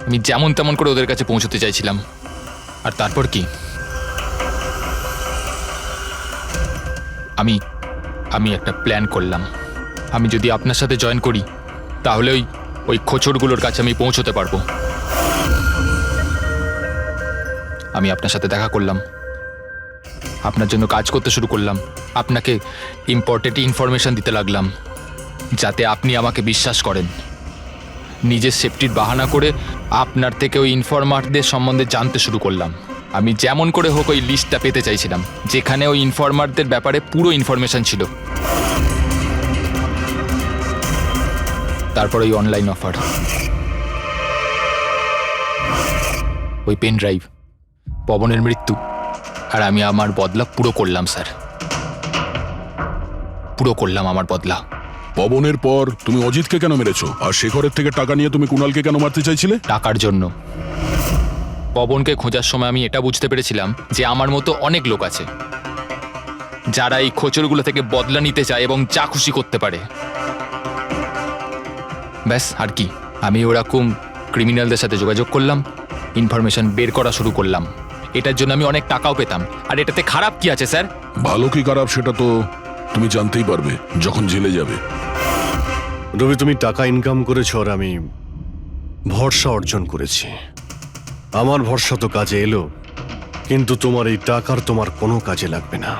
আমি যেমন তেমন করে ওদের কাছে পৌঁছতে চাইছিলাম। আর তারপর কি, আমি একটা প্ল্যান করলাম। আমি যদি আপনার সাথে জয়েন করি, তাহলে ওই খোঁচড়গুলোর কাছে আমি পৌঁছতে পারবো। আমি আপনার সাথে দেখা করলাম, আপনার জন্য কাজ করতে শুরু করলাম, আপনাকে ইম্পর্টেন্ট ইনফরমেশন দিতে লাগলাম, যাতে আপনি আমাকে বিশ্বাস করেন। নিজের সেফটির বাহানা করে আপনার থেকে ওই ইনফরমারদের সম্বন্ধে জানতে শুরু করলাম। আমি যেমন করে হোক ওই লিস্টটা পেতে চাইছিলাম, যেখানে ওই ইনফরমারদের ব্যাপারে পুরো ইনফরমেশন ছিল। তারপর ওই অনলাইন অফার, ওই পেন ড্রাইভ, পবনের মৃত্যু, আর আমি আমার বদলা পুরো করলাম স্যার। পুরো করলাম আমার বদলা। পবনের পর তুমি অজিতকে কেন মেরেছো? আর শেখরের থেকে টাকা নিয়ে তুমি কুণালকে কেন মারতে চাইছিলে? টাকার জন্য। পবনকে খোঁজার সময় আমি এটা বুঝতে পেরেছিলাম যে আমার মতো অনেক লোক আছে যারা এই খোঁচরগুলো থেকে বদলা নিতে চায় এবং যা খুশি করতে পারে। ব্যাস, আর কি। আমি ওরকম ক্রিমিনালদের সাথে যোগাযোগ করলাম, ইনফরমেশন বের করা শুরু করলাম। এটার জন্য আমি অনেক টাকাও পেতাম। আর এটাতে খারাপ কি আছে স্যার? ভালো কি খারাপ সেটা তো তুমি জানতেই পারবে যখন জেলে যাবে। রবি, তুমি টাকা ইনকাম করেছো আর আমি ভরসা অর্জন করেছি। আমার ভরসা তো কাজে এলো, কিন্তু তোমার এই টাকার তোমার কোনো কাজে লাগবে না।